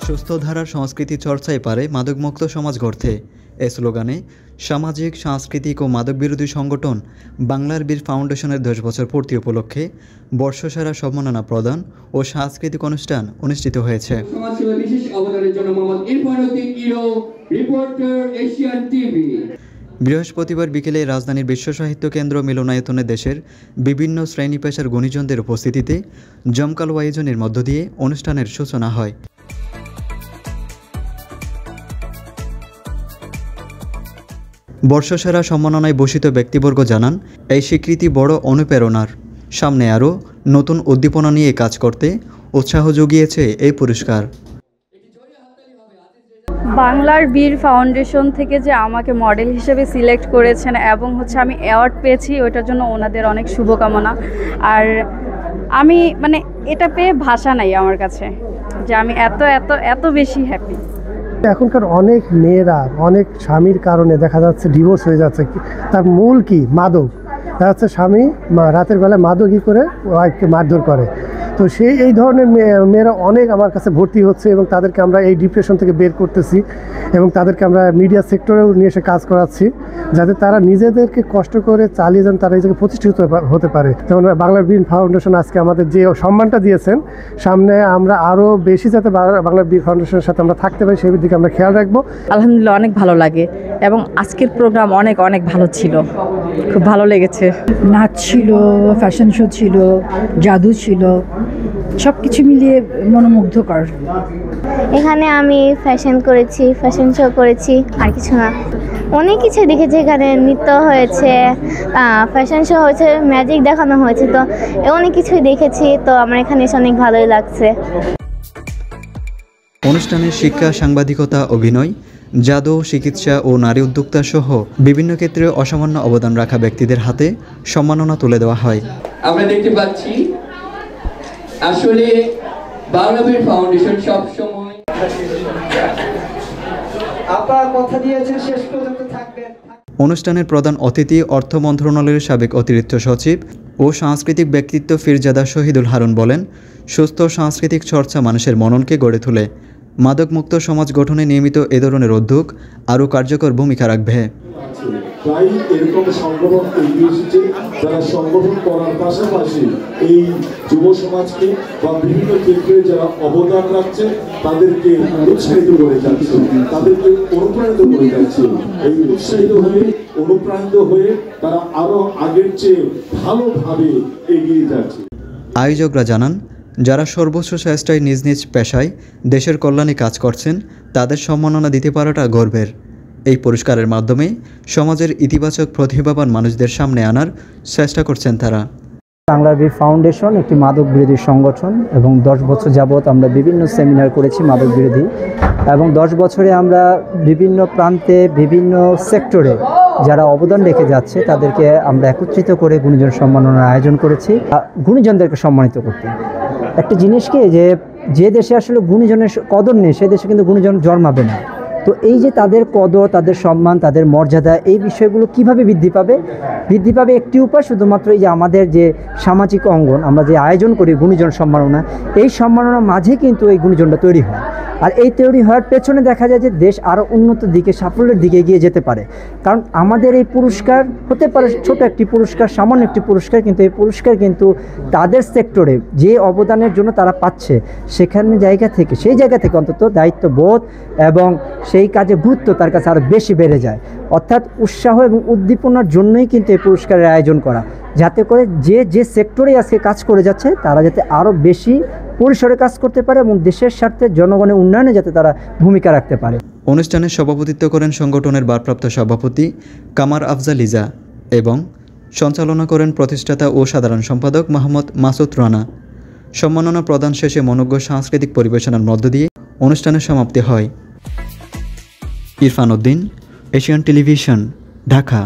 সুস্থ ধারার সংস্কৃতি চর্চায় পারে মাদকমুক্ত সমাজ গড়তে এ স্লোগানে সামাজিক, সাংস্কৃতিক ও মাদক বিরোধী সংগঠন বাংলার বীর ফাউন্ডেশনের 10 বছর পূর্তি উপলক্ষে বর্ষসেরা সম্মাননা প্রদান ও সাংস্কৃতিক অনুষ্ঠান অনুষ্ঠিত হয়েছে। বৃহস্পতিবার বিকেলে রাজধানীর বিশ্ব সাহিত্য কেন্দ্র মিলনায়তনে দেশের বিভিন্ন শ্রেণী পেশার গুণীজনদের উপস্থিতিতে জমকালো আয়োজনের মধ্য দিয়ে অনুষ্ঠানের সূচনা হয়। বর্ষসেরা সম্মাননায় ভূষিত ব্যক্তিবর্গ জানান, এই স্বীকৃতি বড় অনুপ্রেরণার। সামনে আরও নতুন উদ্দীপনা নিয়ে কাজ করতে উৎসাহ জুগিয়েছে এই পুরস্কার। বাংলার বীর ফাউন্ডেশন থেকে যে আমাকে মডেল হিসেবে সিলেক্ট করেছেন এবং আমি অ্যাওয়ার্ড পেয়েছি, ওইটার জন্য ওনাদের অনেক শুভকামনা। আর আমি এটা পেয়ে ভাষা নাই আমার কাছে, যে আমি এত এত এত বেশি হ্যাপি। এখনকার অনেক মেয়েরা অনেক স্বামীর কারণে দেখা যাচ্ছে ডিভোর্স হয়ে যাচ্ছে। তার মূল কি? মাদক। দেখা যাচ্ছে স্বামী রাতের বেলায় মাদকই করে ওয়াইফকে মারধর করে। তো এই ধরনের মেয়েরা অনেক আমার কাছে ভর্তি হচ্ছে এবং তাদেরকে আমরা এই ডিপ্রেশন থেকে বের করতেছি এবং তাদেরকে আমরা মিডিয়া সেক্টরেও নিয়ে এসে কাজ করাচ্ছি, যাতে তারা নিজেদেরকে কষ্ট করে চালিয়ে যান, তারা এই জায়গায় প্রতিষ্ঠিত হতে পারে। যেমন বাংলার বীর ফাউন্ডেশন আজকে আমাদের যে সম্মানটা দিয়েছেন, সামনে আমরা আরও বেশি যাতে বাংলার বীর ফাউন্ডেশনের সাথে আমরা থাকতে পারি সেই দিকে আমরা খেয়াল রাখবো। আলহামদুলিল্লাহ, অনেক ভালো লাগে এবং আজকের প্রোগ্রাম অনেক অনেক ভালো ছিল, খুব ভালো লেগেছে। নাচ ছিল, ফ্যাশন শো ছিল, জাদু ছিল, সব কিছু মিলিয়ে মনোমুগ্ধকর। এখানে আমি ফ্যাশন করেছি, ফ্যাশন শো করেছি, আর কিছু না, অনেক কিছু দেখেছি। এখানে নৃত্য হয়েছে, ফ্যাশন শো হয়েছে, ম্যাজিক দেখানো হয়েছে, তো অনেক কিছুই দেখেছি। তো আমার এখানে এসে অনেক ভালোই লাগছে। অনুষ্ঠানে শিক্ষা, সাংবাদিকতা, অভিনয়, জাদু, চিকিৎসা ও নারী উদ্যোক্তা সহ বিভিন্ন ক্ষেত্রে অসামান্য অবদান রাখা ব্যক্তিদের হাতে সম্মাননা তুলে দেওয়া হয়। আমরা দেখতে পাচ্ছি আসলে বাংলা বীর ফাউন্ডেশন সব সময় আপনার কথা দিয়েছে শেষ পর্যন্ত থাকবেন। অনুষ্ঠানের প্রধান অতিথি অর্থ মন্ত্রণালয়ের সাবেক অতিরিক্ত সচিব ও সাংস্কৃতিক ব্যক্তিত্ব ফিরজাদা শহীদুল হারুন বলেন, সুস্থ সাংস্কৃতিক চর্চা মানুষের মননকে গড়ে তোলে। মাদকমুক্ত সমাজ গঠনে নিয়মিত এ ধরনের উদ্যোগ আরও কার্যকর ভূমিকা রাখবে। প্রায় এরকম সংগঠন এগিয়ে এসেছে, যারা সংগঠন করার পাশাপাশি এই যুব সমাজকে বা বিভিন্ন ক্ষেত্রে যারা অবদান রাখছে তাদেরকে উৎসাহিত করে যাচ্ছে, তাদেরকে অনুপ্রাণিত করে যাচ্ছে। এই উৎসাহিত হয়ে অনুপ্রাণিত হয়ে তারা আরো আগের চেয়ে ভালোভাবে এগিয়ে যাচ্ছে। আয়োজকরা জানান, যারা সর্বোচ্চ চেষ্টায় নিজ নিজ পেশায় দেশের কল্যাণে কাজ করছেন তাদের সম্মাননা দিতে পারাটা গর্বের। এই পুরস্কারের মাধ্যমে সমাজের ইতিবাচক প্রতিভাবান মানুষদের সামনে আনার চেষ্টা করছেন তারা। বাংলার বীর ফাউন্ডেশন একটি মাদক বিরোধী সংগঠন এবং 10 বছর যাবৎ আমরা বিভিন্ন সেমিনার করেছি মাদক বিরোধী, এবং 10 বছরে আমরা বিভিন্ন প্রান্তে বিভিন্ন সেক্টরে যারা অবদান রেখে যাচ্ছে তাদেরকে আমরা একত্রিত করে গুণীজন সম্মাননার আয়োজন করেছি। গুণীজনদেরকে সম্মানিত করতে একটা জিনিস কি, যে দেশে আসলে গুণীজনের কদর নেই সে দেশে কিন্তু গুণীজন জন্মাবে না। তো এই যে তাদের কদর, তাদের সম্মান, তাদের মর্যাদা, এই বিষয়গুলো কিভাবে বৃদ্ধি পাবে একটি উপায়, শুধুমাত্র এই যে আমাদের যে সামাজিক অঙ্গন আমরা যে আয়োজন করি গুণীজন সম্মাননা, এই সম্মাননার মাঝে কিন্তু এই গুণীজনটা তৈরি হয়। আর এই তৈরি হওয়ার পেছনে দেখা যায় যে দেশ আরও উন্নত দিকে, সাফল্যের দিকে এগিয়ে যেতে পারে। কারণ আমাদের এই পুরস্কার হতে পারে ছোট একটি পুরস্কার, সামান্য একটি পুরস্কার, কিন্তু এই পুরস্কার কিন্তু তাদের সেক্টরে যে অবদানের জন্য তারা পাচ্ছে সেই জায়গা থেকে অন্তত দায়িত্ববোধ এবং সেই কাজে গুরুত্ব তার কাছে আরও বেশি বেড়ে যায়। অর্থাৎ উৎসাহ এবং উদ্দীপনার জন্যই কিন্তু এই পুরস্কারের আয়োজন করা, যাতে করে যে সেক্টরে আজকে কাজ করে যাচ্ছে তারা যাতে আরও বেশি পরিসরে কাজ করতে পারে এবং দেশের স্বার্থে জনগণের উন্নয়নে যাতে তারা ভূমিকা রাখতে পারে। অনুষ্ঠানে সভাপতিত্ব করেন সংগঠনের ভারপ্রাপ্ত সভাপতি কামার আফজাল লিজা এবং সঞ্চালনা করেন প্রতিষ্ঠাতা ও সাধারণ সম্পাদক মোহাম্মদ মাসুদ রানা। সম্মাননা প্রদান শেষে মনোজ্ঞ সাংস্কৃতিক পরিবেশনার মধ্য দিয়ে অনুষ্ঠানের সমাপ্তি হয়। Irfan Uddin, Asian television, Dhaka.